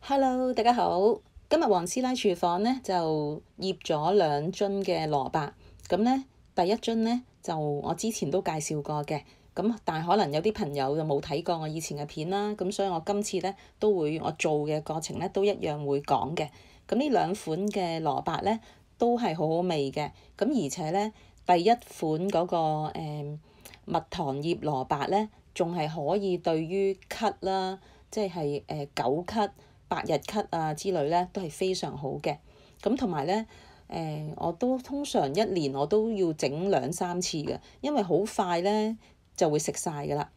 Hello，大家好。今日黃師奶廚房呢就醃咗2樽嘅蘿蔔。咁呢第一樽呢就我之前都介紹過嘅，咁但係可能有啲朋友就冇睇過我以前嘅片啦，咁所以我今次呢都會我做嘅過程呢都一樣會講嘅。咁呢2款嘅蘿蔔呢都係好好味嘅，咁而且呢第一款嗰個蜜糖醃蘿蔔呢仲係可以對於咳啦，即係久咳、百日咳啊之類咧，都係非常好嘅。咁同埋咧，我都通常1年我都要整2-3次嘅，因為好快咧就會食晒㗎啦。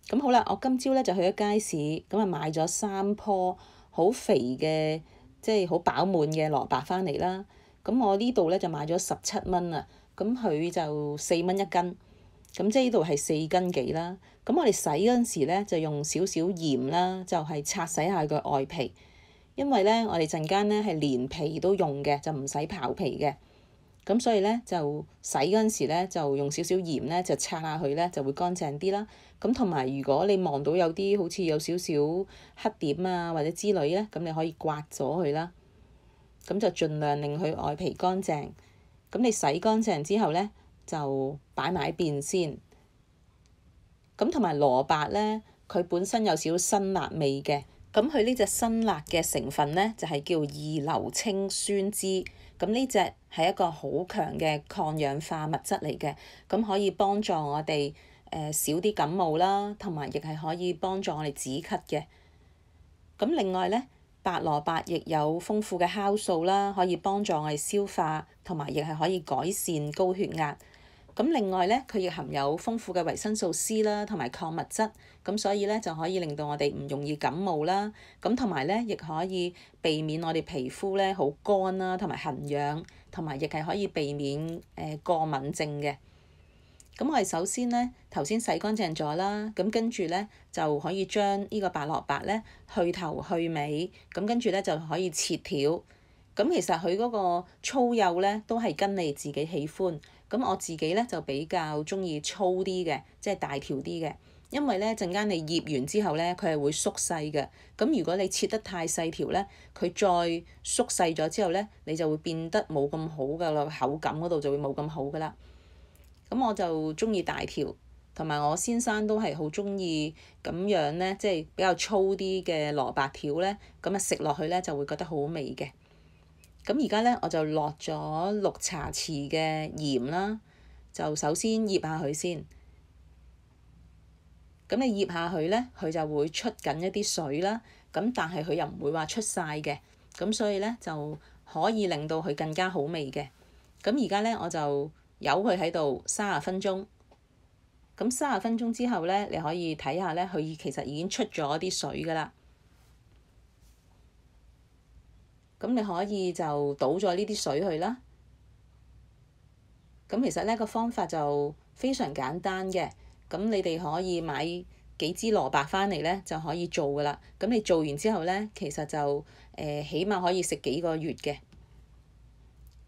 咁好啦，我今朝咧就去咗街市，咁啊買咗3棵好肥嘅，即係好飽滿嘅蘿蔔翻嚟啦。咁我呢度咧就買咗17蚊啊，咁佢就4蚊1斤。咁即係呢度係4斤幾啦。咁我哋洗嗰陣時咧，就用少少鹽啦，就係擦洗下個外皮。因為咧，我哋陣間咧係連皮都用嘅，就唔使刨皮嘅。咁所以咧就洗嗰陣時咧，就用少少鹽咧，就擦下佢咧，就會乾淨啲啦。咁同埋如果你望到有啲好似有少少黑點啊或者之類咧，咁你可以刮咗佢啦。咁就盡量令佢外皮乾淨。咁你洗乾淨之後咧，就擺埋一邊先。咁同埋蘿蔔咧，佢本身有少少辛辣味嘅。咁佢呢隻辛辣嘅成分咧，就係叫二硫氰酸酯。咁呢隻係一個好強嘅抗氧化物質嚟嘅，咁可以幫助我哋少啲感冒啦，同埋亦係可以幫助我哋止咳嘅。咁另外咧，白蘿蔔亦有豐富嘅酵素啦，可以幫助我哋消化，同埋亦係可以改善高血壓。咁另外咧，佢亦含有豐富嘅維生素 C 啦，同埋礦物質，咁所以咧就可以令到我哋唔容易感冒啦。咁同埋咧，亦可以避免我哋皮膚咧好乾啦，同埋痕癢，同埋亦係可以避免過敏症嘅。咁我哋首先咧，頭先洗乾淨咗啦，咁跟住咧就可以將呢個白蘿蔔咧去頭去尾，咁跟住咧就可以切條。咁其實佢嗰個粗幼咧都係跟你自己喜歡。咁我自己咧就比較中意粗啲嘅，即係大條啲嘅，因為咧陣間你醃完之後咧，佢係會縮細嘅。咁如果你切得太細條咧，佢再縮細咗之後咧，你就會變得冇咁好㗎啦，口感嗰度就會冇咁好㗎啦。咁我就中意大條，同埋我先生都係好中意咁樣咧，即係比較粗啲嘅蘿蔔條咧，咁啊食落去咧就會覺得好味嘅。咁而家咧，我就落咗6茶匙嘅鹽啦，就首先醃下佢先。咁你醃下佢咧，佢就會出緊一啲水啦。咁但係佢又唔會話出晒嘅，咁所以咧就可以令到佢更加好味嘅。咁而家咧我就由佢喺度30分鐘。咁30分鐘之後咧，你可以睇下咧，佢其實已經出咗啲水㗎啦。咁你可以就倒咗呢啲水去啦。咁其實呢個方法就非常簡單嘅。咁你哋可以買幾支蘿蔔返嚟咧，就可以做㗎啦。咁你做完之後咧，其實就起碼可以食幾個月嘅。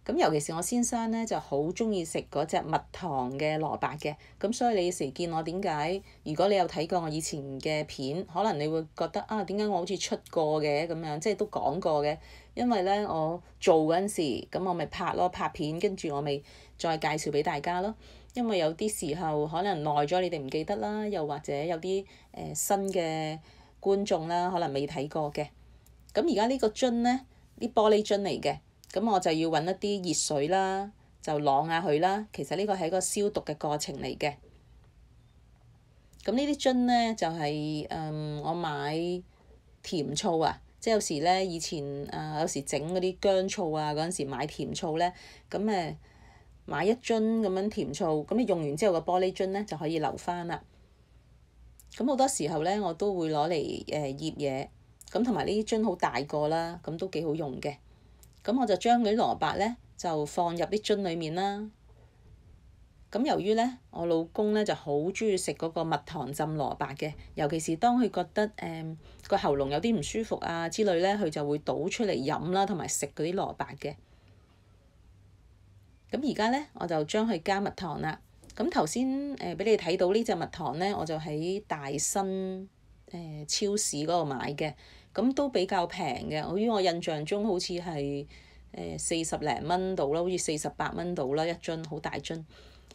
咁尤其是我先生咧，就好中意食嗰隻蜜糖嘅蘿蔔嘅。咁所以你時見我點解？如果你有睇過我以前嘅片，可能你會覺得啊，點解我好似出過嘅咁樣，即係都講過嘅。因為咧，我做嗰陣時，咁我咪拍咯，拍片，跟住我咪再介紹俾大家咯。因為有啲時候可能耐咗，你哋唔記得啦，又或者有啲新嘅觀眾啦，可能未睇過嘅。咁而家呢個樽咧，啲玻璃樽嚟嘅。咁我就要揾一啲熱水啦，就啷下佢啦。其實呢個係一個消毒嘅過程嚟嘅。咁呢啲樽咧就係我買甜醋啊，即係有時咧以前有時整嗰啲薑醋啊，嗰陣時買甜醋咧，咁買一樽咁樣甜醋，咁你用完之後個玻璃樽咧就可以留返啦。咁好多時候咧我都會攞嚟醃嘢，咁同埋呢啲樽好大個啦，咁都幾好用嘅。咁我就將嗰啲蘿蔔咧就放入啲樽裡面啦。咁由於咧我老公咧就好中意食嗰個蜜糖浸蘿蔔嘅，尤其是當佢覺得個喉嚨有啲唔舒服啊之類咧，佢就會倒出嚟飲啦，同埋食嗰啲蘿蔔嘅。咁而家咧我就將佢加蜜糖啦。咁頭先俾你睇到呢隻蜜糖咧，我就喺大新超市嗰度買嘅。咁都比較平嘅。好似我印象中好似係40零蚊到啦，好似48蚊到啦一樽，好大樽。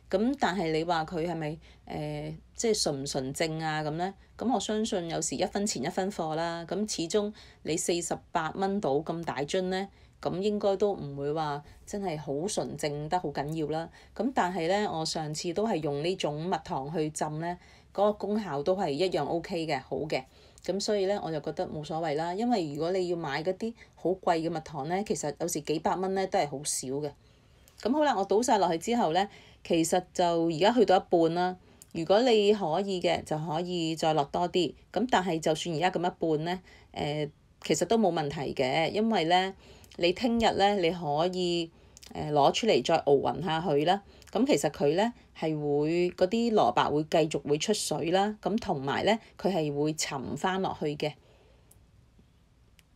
咁但係你話佢係咪即係純唔純正啊咁咧？咁我相信有時一分錢一分貨啦。咁始終你48蚊到咁大樽咧，咁應該都唔會話真係好純正得好緊要啦。咁但係咧，我上次都係用呢種蜜糖去浸咧，嗰個功效都係一樣 OK 嘅，好嘅。咁所以咧，我就覺得冇所謂啦。因為如果你要買嗰啲好貴嘅蜜糖咧，其實有時幾百蚊咧都係好少嘅。咁好啦，我倒晒落去之後咧，其實就而家去到一半啦。如果你可以嘅，就可以再落多啲。咁但係就算而家咁一半咧，其實都冇問題嘅，因為咧你聽日咧你可以攞出嚟再熬勻下佢啦。咁其實佢咧係會嗰啲蘿蔔會繼續會出水啦。咁同埋咧佢係會沉翻落去嘅。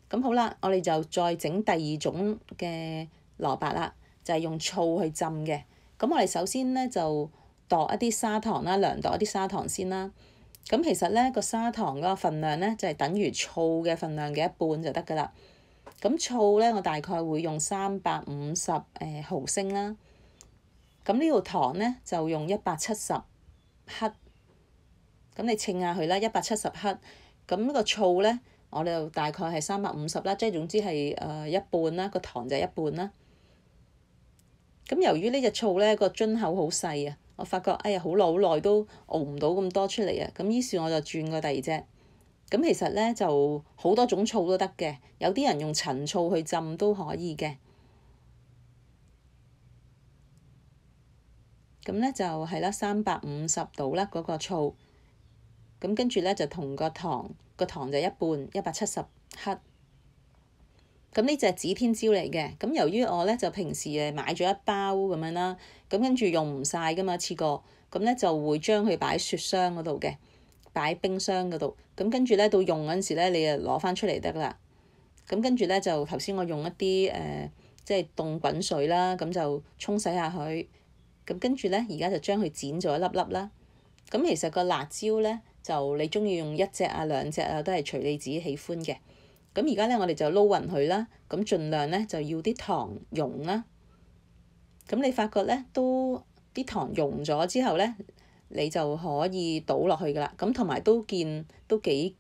咁好啦，我哋就再整第二種嘅蘿蔔啦。就係用醋去浸嘅。咁我哋首先咧就度一啲砂糖啦，量度一啲砂糖先啦。咁其實咧個砂糖嗰個份量咧就係等於醋嘅份量嘅一半就得㗎啦。咁醋咧我大概會用350毫升啦。咁呢度糖咧就用170克。咁你稱下佢啦，170克。咁呢個醋咧我哋就大概係350啦，即係總之係一半啦，個糖就係一半啦。咁由於呢隻醋咧個樽口好細啊，我發覺哎呀好耐都熬唔到咁多出嚟啊，咁於是我就轉過第二隻。咁其實咧就好多種醋都得嘅，有啲人用陳醋去浸都可以嘅。咁咧就係啦，350度啦嗰個醋。咁跟住咧就同個糖就一半170克。咁呢隻指天椒嚟嘅，咁由於我咧就平時買咗一包咁樣啦，咁跟住用唔晒㗎嘛，一次過，咁咧就會將佢擺雪箱嗰度嘅，擺冰箱嗰度，咁跟住咧到用嗰陣時咧，你就攞翻出嚟得啦。咁跟住咧就頭先我用一啲即係凍滾水啦，咁就沖洗下佢。咁跟住咧而家就將佢剪咗一粒粒啦。咁其實個辣椒咧就你中意用1隻啊2隻啊，都係隨你自己喜歡嘅。咁而家咧，我哋就撈勻佢啦。咁盡量咧就要啲糖溶啦。咁你發覺咧都啲糖溶咗之後咧，你就可以倒落去噶啦。咁同埋都幾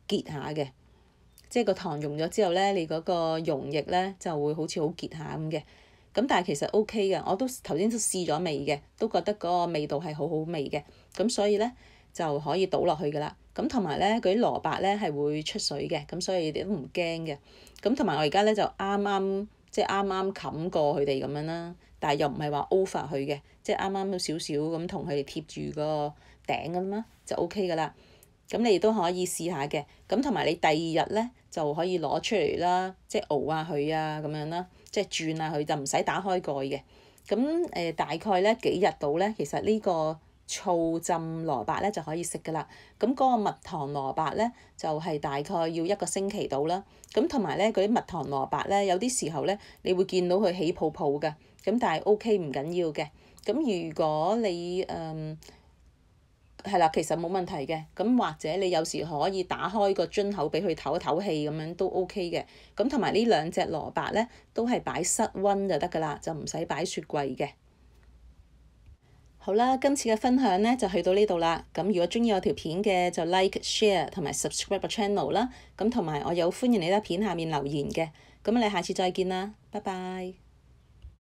結下嘅，即係個糖溶咗之後咧，你嗰個溶液咧就會好似好結下咁嘅。咁但係其實 OK 嘅，我都頭先都試咗味嘅，都覺得嗰個味道係好好味嘅。咁所以咧就可以倒落去噶啦。咁同埋咧，嗰啲蘿蔔咧係會出水嘅，咁所以你哋都唔驚嘅。咁同埋我而家咧就啱啱冚過佢哋咁樣啦，但係又唔係話 over 佢嘅，即係啱啱少少咁同佢哋貼住個頂咁啦，就 OK 噶啦。咁你亦都可以試下嘅。咁同埋你第2日咧就可以攞出嚟啦，即係熬下佢啊咁樣啦，即係轉下佢就唔使打開蓋嘅。咁大概咧幾日到咧，其實呢個醋浸蘿蔔咧就可以食㗎啦。咁嗰個蜜糖蘿蔔咧就係大概要1個星期到啦。咁同埋咧嗰啲蜜糖蘿蔔咧有啲時候咧你會見到佢起泡泡㗎，咁但係 OK 唔緊要嘅。咁如果你係啦，其實冇問題嘅。咁或者你有時可以打開個樽口俾佢唞一唞氣咁樣都 OK 嘅。咁同埋呢2隻蘿蔔咧都係擺室溫就得㗎啦，就唔使擺雪櫃嘅。好啦，今次嘅分享咧就去到呢度啦。咁如果鍾意我條片嘅就 like、share 同埋 subscribe 個 channel 啦。咁同埋我有歡迎你喺片下面留言嘅。咁你下次再見啦，拜拜。